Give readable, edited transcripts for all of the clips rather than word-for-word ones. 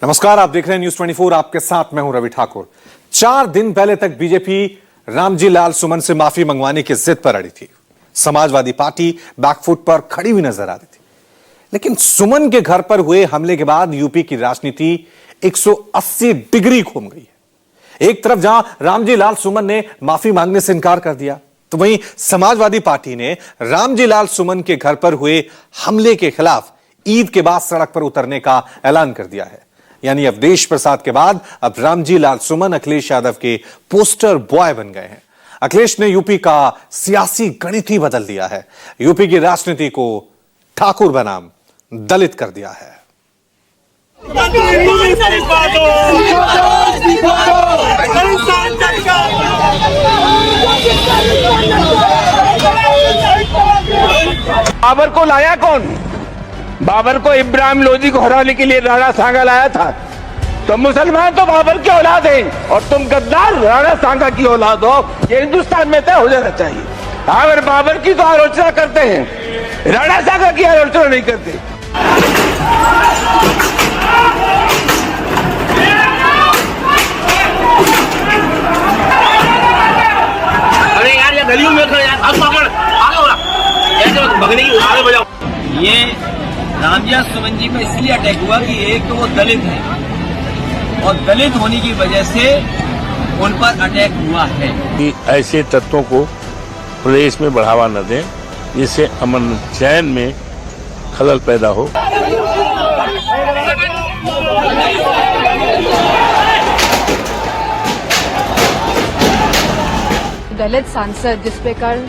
नमस्कार, आप देख रहे हैं न्यूज 24। आपके साथ मैं हूं रवि ठाकुर। 4 दिन पहले तक बीजेपी रामजी लाल सुमन से माफी मंगवाने की जिद पर अड़ी थी। समाजवादी पार्टी बैकफुट पर खड़ी हुई नजर आ रही थी, लेकिन सुमन के घर पर हुए हमले के बाद यूपी की राजनीति 180 डिग्री घूम गई है। एक तरफ जहां रामजी लाल सुमन ने माफी मांगने से इनकार कर दिया, तो वहीं समाजवादी पार्टी ने रामजी लाल सुमन के घर पर हुए हमले के खिलाफ ईद के बाद सड़क पर उतरने का ऐलान कर दिया है। यानी अवधेश प्रसाद के बाद अब रामजी लाल सुमन अखिलेश यादव के पोस्टर बॉय बन गए हैं। अखिलेश ने यूपी का सियासी गणित ही बदल दिया है। यूपी की राजनीति को ठाकुर बनाम दलित कर दिया है। बाबर को लाया कौन? बाबर को इब्राहिम लोधी को हराने के लिए राणा सांगा लाया था। तो मुसलमान तो बाबर की औलाद हैं और तुम गद्दार राणा सांगा की औलाद हो। ये हिंदुस्तान में तय हो जाना चाहिए। अगर बाबर की तो आलोचना करते हैं, राणा सांगा की आलोचना नहीं करते। अरे यार, ये गलियों में यार आगे हो रहा, ऐसे भगने की आगे बजाओ। ये रामजी सुमन जी पे इसलिए अटैक हुआ कि एक तो वो दलित है और दलित होने की वजह से उन पर अटैक हुआ है। कि ऐसे तत्वों को प्रदेश में बढ़ावा न दें, जिससे अमन चैन में खलल पैदा हो। दलित सांसद जिस पे कल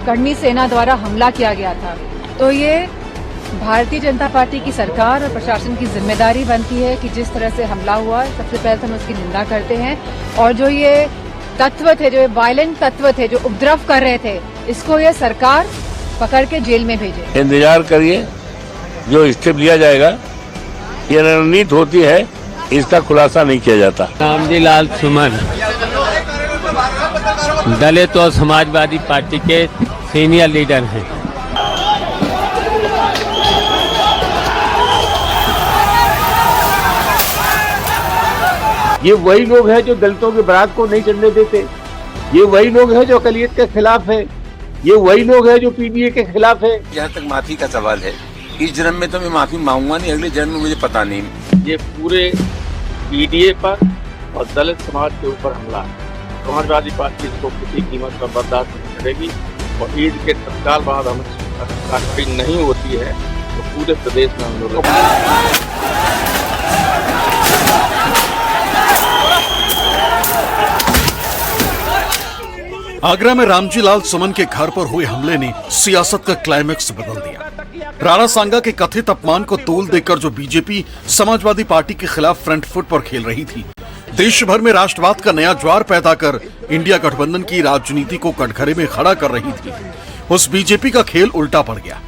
कर्णी सेना द्वारा हमला किया गया था, तो ये भारतीय जनता पार्टी की सरकार और प्रशासन की जिम्मेदारी बनती है कि जिस तरह से हमला हुआ, सबसे पहले तो हम उसकी निंदा करते हैं। और जो ये तत्व थे, जो वायलेंट तत्व थे, जो उपद्रव कर रहे थे, इसको ये सरकार पकड़ के जेल में भेजे। इंतजार करिए, जो स्टेप लिया जाएगा। ये रणनीति होती है, इसका खुलासा नहीं किया जाता। रामजी लाल सुमन दलित और समाजवादी पार्टी के सीनियर लीडर हैं। ये वही लोग हैं जो दलितों की बारात को नहीं चलने देते। ये वही लोग हैं जो अकलियत के खिलाफ है। ये वही लोग हैं जो पीडीए के खिलाफ है। जहाँ तक माफी का सवाल है, इस जन्म में तो मैं माफी मांगूंगा नहीं, अगले जन्म में मुझे पता नहीं। ये पूरे पीडीए पर और दलित समाज के ऊपर हमला है। समाजवादी पार्टी इसको किसी कीमत पर बर्दाश्त नहीं करेगी और ईद के तत्काल बाद हम कार्रवाई नहीं होती है तो पूरे प्रदेश में आंदोलन। आगरा में रामजी लाल सुमन के घर पर हुए हमले ने सियासत का क्लाइमेक्स बदल दिया। राणा सांगा के कथित अपमान को तोल देकर जो बीजेपी समाजवादी पार्टी के खिलाफ फ्रंट फुट पर खेल रही थी, देश भर में राष्ट्रवाद का नया ज्वार पैदा कर इंडिया गठबंधन की राजनीति को कटघरे में खड़ा कर रही थी, उस बीजेपी का खेल उल्टा पड़ गया।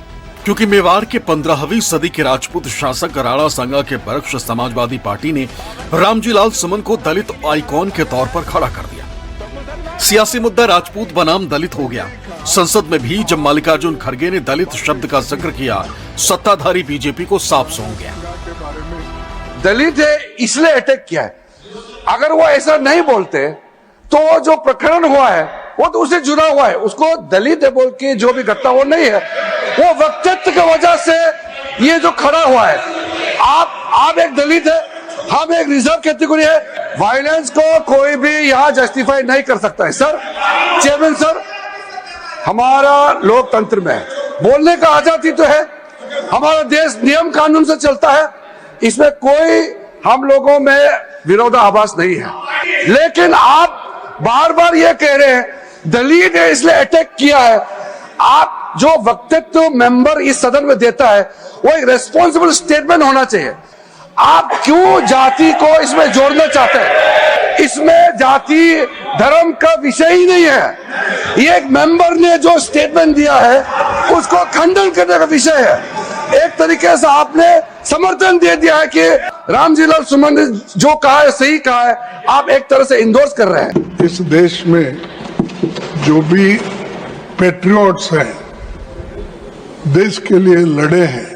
क्योंकि मेवाड़ के 15वीं सदी के राजपूत शासक राणा सांगा के बरक्ष समाजवादी पार्टी ने रामजी लाल सुमन को दलित आइकॉन के तौर पर खड़ा कर दिया। सियासी मुद्दा राजपूत बनाम दलित हो गया। संसद में भी जब मल्लिकार्जुन खड़गे ने दलित शब्द का जिक्र किया, सत्ताधारी बीजेपी को साफ सौंप गया। दलित है इसलिए अटैक किया है। अगर वो ऐसा नहीं बोलते तो जो प्रकरण हुआ है वो तो उससे जुड़ा हुआ है। उसको दलित है बोल के जो भी घटना वो नहीं है, वो व्यक्तित्व की वजह से ये जो खड़ा हुआ है। आप एक दलित है, हम एक रिजर्व कैटेगरी है। वायलेंस को कोई भी यहाँ जस्टिफाई नहीं कर सकता है। सर, चेयरमैन सर, हमारा लोकतंत्र में बोलने का आजादी तो है। हमारा देश नियम कानून से चलता है, इसमें कोई हम लोगों में विरोधाभास नहीं है। लेकिन आप बार बार ये कह रहे हैं दलित ने इसलिए अटैक किया है। आप जो व्यक्तित्व मेंबर इस सदन में देता है वो एक रेस्पॉन्सिबल स्टेटमेंट होना चाहिए। आप क्यों जाति को इसमें जोड़ना चाहते हैं? इसमें जाति धर्म का विषय ही नहीं है। ये एक मेंबर ने जो स्टेटमेंट दिया है उसको खंडन करने का विषय है। एक तरीके से आपने समर्थन दे दिया है कि रामजी लाल सुमन ने जो कहा है सही कहा है, आप एक तरह से इंडोर्स कर रहे हैं। इस देश में जो भी पेट्रियट्स हैं, देश के लिए लड़े हैं,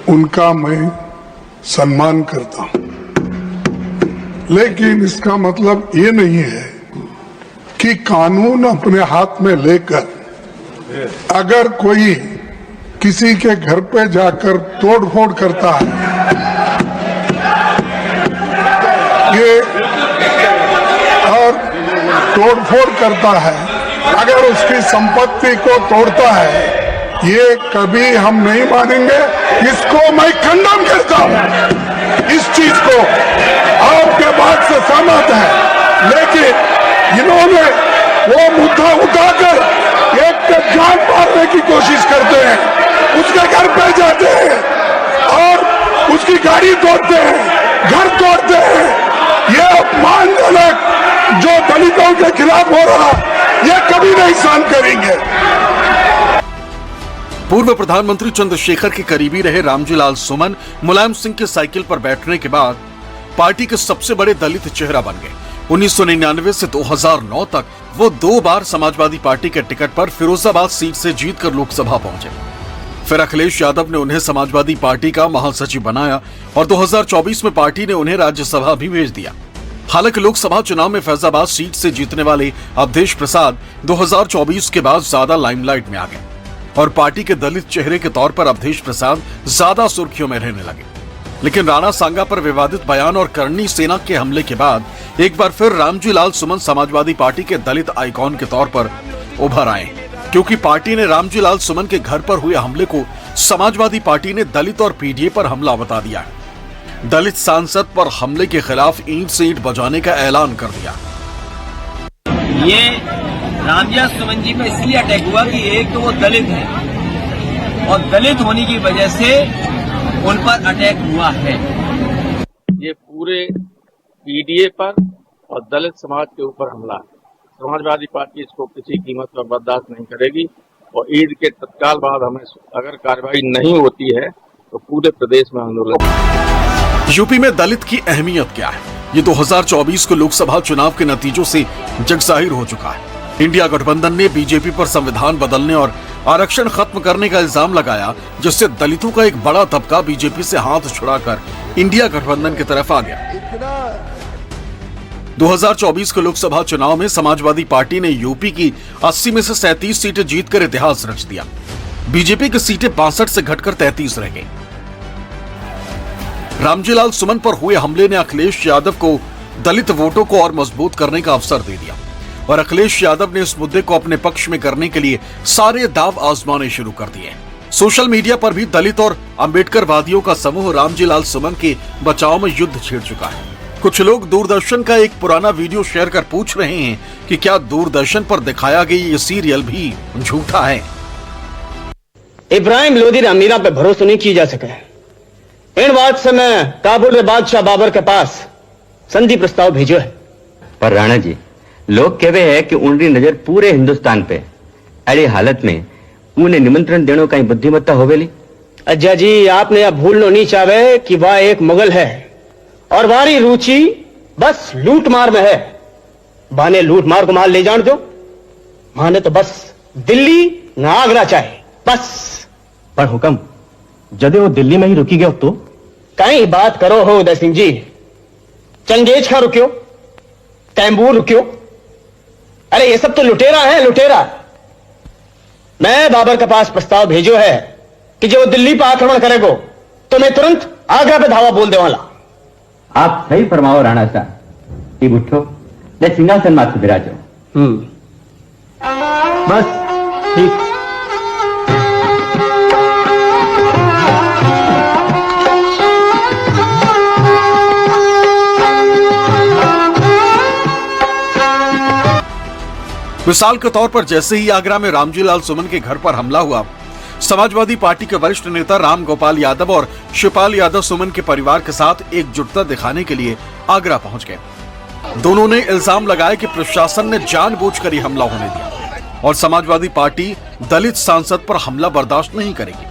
उनका मैं सम्मान करता हूं, लेकिन इसका मतलब ये नहीं है कि कानून अपने हाथ में लेकर अगर कोई किसी के घर पे जाकर तोड़फोड़ करता है, ये और तोड़फोड़ करता है, अगर उसकी संपत्ति को तोड़ता है, ये कभी हम नहीं मानेंगे। इसको मैं खंडन करता हूं। इस चीज को आपके बात से सहमत है, लेकिन इन्होंने वो मुद्दा उठाकर एक पे जान मारने की कोशिश करते हैं, उसके घर पे जाते हैं और उसकी गाड़ी तोड़ते हैं, घर तोड़ते हैं। ये अपमानजनक जो दलितों के खिलाफ हो रहा, ये कभी नहीं सहन करेंगे। पूर्व प्रधानमंत्री चंद्रशेखर के करीबी रहे रामजी लाल सुमन मुलायम सिंह के साइकिल पर बैठने के बाद पार्टी के सबसे बड़े दलित चेहरा बन गए। 1999 से 2009 तक वो 2 बार समाजवादी पार्टी के टिकट पर फिरोजाबाद सीट से जीतकर लोकसभा पहुंचे। फिर अखिलेश यादव ने उन्हें समाजवादी पार्टी का महासचिव बनाया और 2024 में पार्टी ने उन्हें राज्यसभा भी भेज दिया। हालांकि लोकसभा चुनाव में फैजाबाद सीट से जीतने वाले अवधेश प्रसाद 2024 के बाद ज्यादा लाइमलाइट में आ गए और पार्टी के दलित चेहरे के तौर पर अवधेश प्रसाद ज्यादा सुर्खियों में रहने लगे। लेकिन राणा सांगा पर विवादित बयान और करनी सेना के हमले के बाद एक बार फिर रामजी लाल सुमन समाजवादी पार्टी के दलित आइकॉन के तौर पर उभर आए, क्योंकि पार्टी ने रामजी लाल सुमन के घर पर हुए हमले को समाजवादी पार्टी ने दलित और पीडीए पर हमला बता दिया है। दलित सांसद पर हमले के खिलाफ ईंट से ईंट बजाने का ऐलान कर दिया। ये रामजी सुमन जी पे इसलिए अटैक हुआ कि एक तो वो दलित है और दलित होने की वजह से उन पर अटैक हुआ है। ये पूरे पीडीए पर और दलित समाज के ऊपर हमला है। समाजवादी पार्टी इसको किसी कीमत पर बर्दाश्त नहीं करेगी और ईद के तत्काल बाद हमें अगर कार्रवाई नहीं होती है तो पूरे प्रदेश में आंदोलन। यूपी में दलित की अहमियत क्या है, ये 2024 के लोकसभा चुनाव के नतीजों से जगजाहिर हो चुका है। इंडिया गठबंधन ने बीजेपी पर संविधान बदलने और आरक्षण खत्म करने का इल्जाम लगाया, जिससे दलितों का एक बड़ा तबका बीजेपी से हाथ छुड़ाकर इंडिया गठबंधन की तरफ आ गया। 2024 के लोकसभा चुनाव में समाजवादी पार्टी ने यूपी की 80 में से 37 सीटें जीतकर इतिहास रच दिया। बीजेपी की सीटें 62 से घटकर 33 रह गई। रामजी लाल सुमन पर हुए हमले ने अखिलेश यादव को दलित वोटों को और मजबूत करने का अवसर दे दिया और अखिलेश यादव ने इस मुद्दे को अपने पक्ष में करने के लिए सारे दाव आजमाने शुरू कर दिए। सोशल मीडिया पर भी दलित और अम्बेडकरवादियों का समूह रामजी लाल सुमन के बचाव में युद्ध छेड़ चुका है। कुछ लोग दूरदर्शन का एक पुराना वीडियो शेयर कर पूछ रहे हैं कि क्या दूरदर्शन पर दिखाया गया ये सीरियल भी झूठा है। इब्राहिम लोदी ने अमीरा पे भरोसा नहीं किया जा सका। इन बात से मैं काबुल में बादशाह बाबर के पास संधि प्रस्ताव भेजो है। पर राणा जी, लोग कहवे है कि उनकी नजर पूरे हिंदुस्तान पे, अड़ी हालत में उन्हें निमंत्रण देने का बुद्धिमत्ता होवेली। अज्जा जी, आपने यह भूलना नहीं चाहे कि वह एक मुगल है और वारी रुचि बस लूट मार में है। बाने लूट मार को माल ले जान दो, माने तो बस दिल्ली न आगरा चाहे बस। पर हुक्म, जदे वो दिल्ली में ही रुकी गया तो कहीं बात करो हो उदय सिंह जी। चंगेज खा रुक्यो, तैमूर रुक्यो, अरे ये सब तो लुटेरा है, लुटेरा। मैं बाबर के पास प्रस्ताव भेजो है कि जो दिल्ली पर आक्रमण करेगो तो मैं तुरंत आगरा पे धावा बोल दे वाला। आप सही फरमाओ राणा साहब, ये उठो ने सिंहासन माथे बिराजो। बस ठीक। मिसाल के तौर पर जैसे ही आगरा में रामजी लाल सुमन के घर पर हमला हुआ, समाजवादी पार्टी के वरिष्ठ नेता राम गोपाल यादव और शिवपाल यादव सुमन के परिवार के साथ एकजुटता दिखाने के लिए आगरा पहुंच गए। दोनों ने इल्जाम लगाया कि प्रशासन ने जानबूझकर ही हमला होने दिया और समाजवादी पार्टी दलित सांसद पर हमला बर्दाश्त नहीं करेगी,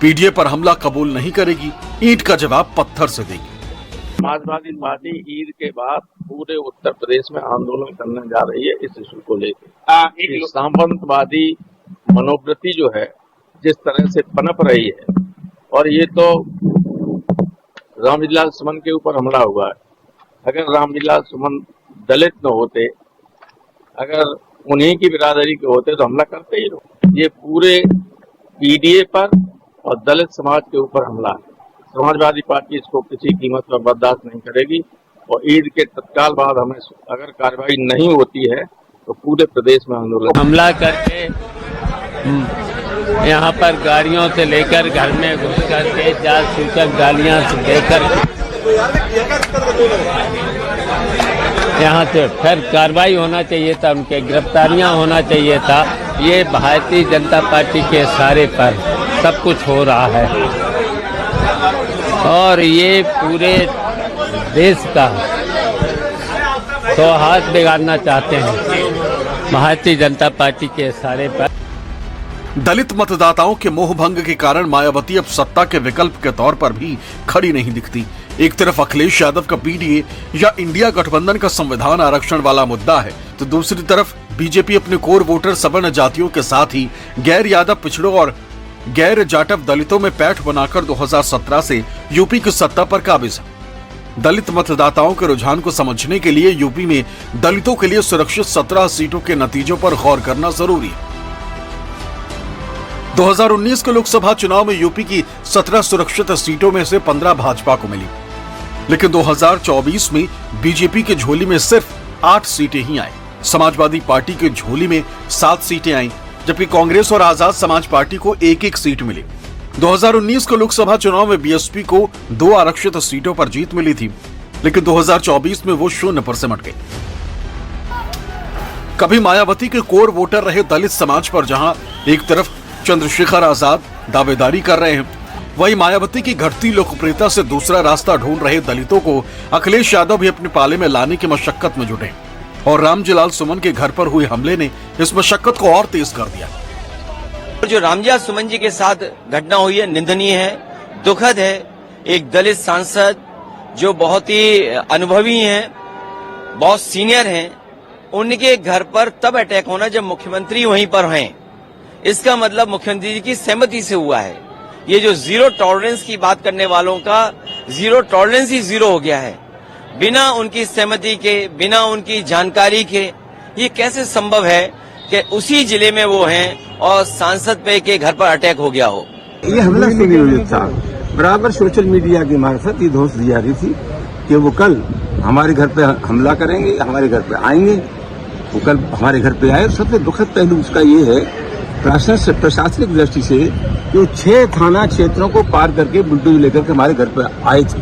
पीडीए पर हमला कबूल नहीं करेगी, ईंट का जवाब पत्थर से देगी। समाजवादी पार्टी ईद के बाद पूरे उत्तर प्रदेश में आंदोलन करने जा रही है इस इशू को लेकर। सामंतवादी मनोवृत्ति जो है जिस तरह से पनप रही है, और ये तो रामविलास सुमन के ऊपर हमला हुआ है। अगर रामविलास सुमन दलित न होते, अगर उन्हीं की बिरादरी के होते तो हमला करते ही लोग। ये पूरे पीडीए पर और दलित समाज के ऊपर हमला है। समाजवादी पार्टी इसको किसी कीमत पर बर्दाश्त नहीं करेगी और ईद के तत्काल बाद हमें अगर कार्रवाई नहीं होती है तो पूरे प्रदेश में आंदोलन। हमला करके यहाँ पर गाड़ियों से लेकर घर में घुस करके जाल सूचक गालियां से लेकर यहाँ से फिर कार्रवाई होना चाहिए था, उनके गिरफ्तारियां होना चाहिए था। ये भारतीय जनता पार्टी के इशारे पर सब कुछ हो रहा है और ये पूरे देश का सौहार्द बिगाड़ना चाहते हैं भारतीय जनता पार्टी के इशारे पर। दलित मतदाताओं के मोह भंग के कारण मायावती अब सत्ता के विकल्प के तौर पर भी खड़ी नहीं दिखती। एक तरफ अखिलेश यादव का पीडीए या इंडिया गठबंधन का संविधान आरक्षण वाला मुद्दा है, तो दूसरी तरफ बीजेपी अपने कोर वोटर सवर्ण जातियों के साथ ही गैर यादव पिछड़ों और गैर जाटव दलितों में पैठ बनाकर 2017 से यूपी की सत्ता पर काबिज है। दलित मतदाताओं के रुझान को समझने के लिए यूपी में दलितों के लिए सुरक्षित 17 सीटों के नतीजों पर गौर करना जरूरी है। 2019 के लोकसभा चुनाव में यूपी की 17 सुरक्षित सीटों में से 15 भाजपा को मिली, लेकिन 2024 में बीजेपी की झोली में सिर्फ 8 सीटें ही आई। समाजवादी पार्टी की झोली में 7 सीटें आई, जबकि कांग्रेस और आजाद समाज पार्टी को एक-एक सीट मिली। 2019 के लोकसभा चुनाव में बीएसपी को 2 आरक्षित सीटों पर जीत मिली थी, लेकिन 2024 में वो 0 पर सिमट गई। कभी मायावती के कोर वोटर रहे दलित समाज पर जहां एक तरफ चंद्रशेखर आजाद दावेदारी कर रहे हैं, वहीं मायावती की घटती लोकप्रियता से दूसरा रास्ता ढूंढ रहे दलितों को अखिलेश यादव भी अपने पाले में लाने की मशक्कत में जुटे और रामजीलाल सुमन के घर पर हुए हमले ने इस मशक्कत को और तेज कर दिया। जो रामजीलाल सुमन जी के साथ घटना हुई है निंदनीय है, दुखद है। एक दलित सांसद जो बहुत ही अनुभवी हैं, बहुत सीनियर हैं, उनके घर पर तब अटैक होना जब मुख्यमंत्री वहीं पर हैं। इसका मतलब मुख्यमंत्री जी की सहमति से हुआ है। ये जो जीरो टॉलरेंस की बात करने वालों का जीरो टॉलरेंस ही जीरो हो गया है। बिना उनकी सहमति के, बिना उनकी जानकारी के ये कैसे संभव है कि उसी जिले में वो हैं और सांसद पे के घर पर अटैक हो गया हो। ये हमला सुनियोजित था। बराबर सोशल मीडिया की मार्फत ये धोस दी जा रही थी कि वो कल हमारे घर पे हमला करेंगे, हमारे घर पे आएंगे। वो कल हमारे घर पे आए और सबसे दुखद पहलू उसका ये है प्रशासनिक दृष्टि से जो 6 थाना क्षेत्रों को पार करके बुलडोजर लेकर के हमारे घर पर आए थे।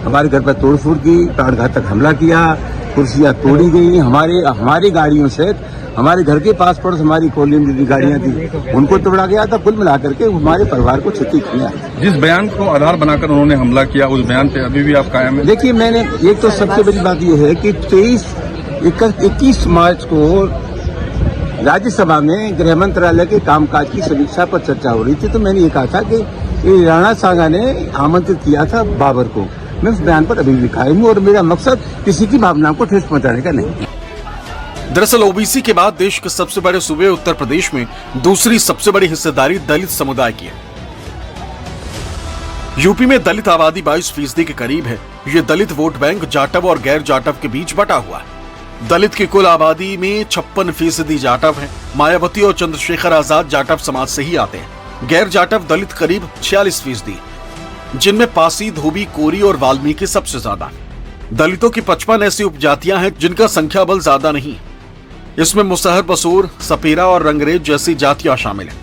हमारे घर पर तोड़फोड़ की, प्राणघातक हमला किया, कुर्सियां तोड़ी गई, हमारी गाड़ियों से हमारे घर के पास पड़ोस हमारी कॉलोनी में जितनी गाड़ियां थी उनको तोड़ा गया था। कुल मिलाकर के हमारे परिवार को क्षति किया। जिस बयान को आधार बनाकर उन्होंने हमला किया, उस बयान पे अभी भी आप कायम है? देखिए, मैंने एक तो सबसे बड़ी बात यह है कि 21 मार्च को राज्यसभा में गृह मंत्रालय के कामकाज की समीक्षा पर चर्चा हो रही थी, तो मैंने ये कहा था कि राणा सांगा ने आमंत्रित किया था बाबर को। मैं उस बयान पर अभी भी कायम हूँ और मेरा मकसद किसी की भावनाओं को ठेस पहुंचाने का नहीं। दरअसल ओबीसी के बाद देश के सबसे बड़े सूबे उत्तर प्रदेश में दूसरी सबसे बड़ी हिस्सेदारी दलित समुदाय की है। यूपी में दलित आबादी 22% के करीब है। ये दलित वोट बैंक जाटव और गैर जाटव के बीच बटा हुआ है। दलित की कुल आबादी में 56% जाटव है। मायावती और चंद्रशेखर आजाद जाटव समाज से ही आते हैं। गैर जाटव दलित करीब 46%, जिनमें पासी, धोबी, कोरी और वाल्मीकि सबसे ज्यादा। दलितों की 55 ऐसी उपजातियां हैं जिनका संख्या बल ज्यादा नहीं। इसमें मुसहर, बसूर, सपेरा और रंगरेज जैसी जातियां शामिल हैं।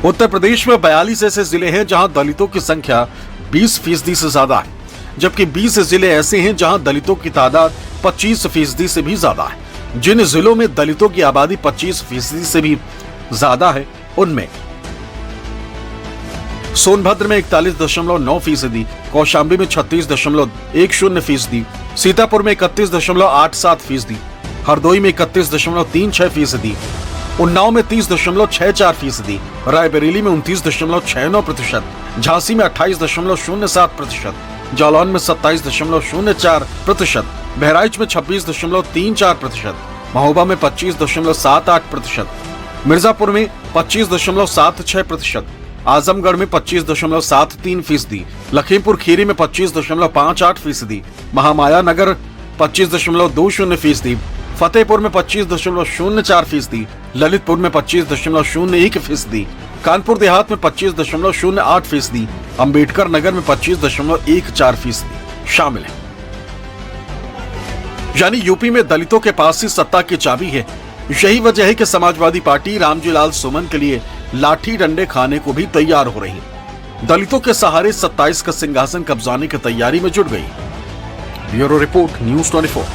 उत्तर प्रदेश में 42 ऐसे जिले हैं जहां दलितों की संख्या 20% से ज्यादा है, जबकि 20 जिले ऐसे हैं जहां दलितों की तादाद 25% से भी ज्यादा है। जिन जिलों में दलितों की आबादी 25% से भी ज्यादा है, उनमें सोनभद्र में 41.9%, कौशाम्बी में 36.10%, सीतापुर में 31.87%, हरदोई में 31.36%, उन्नाव में 30.64%, रायबरेली में 29.69%, झांसी में 28.07%, जालौन में 27.04%, बहराइच में 26.34%, महोबा में 25.78%, मिर्जापुर में 25.76%, आजमगढ़ में 25.73%, लखीमपुर खीरी में 25.58%, महामाया नगर 25.20%, फतेहपुर में 25.04%, ललितपुर में 25.01%, कानपुर देहात में 25.08%, अंबेडकर नगर में 25.14% शामिल है। यानी यूपी में दलितों के पास ही सत्ता की चाबी है। यही वजह है कि समाजवादी पार्टी रामजी लाल सुमन के लिए लाठी डंडे खाने को भी तैयार हो रही है। दलितों के सहारे 27 का सिंहासन कब्जाने की तैयारी में जुट गई। Bureau report, news 24।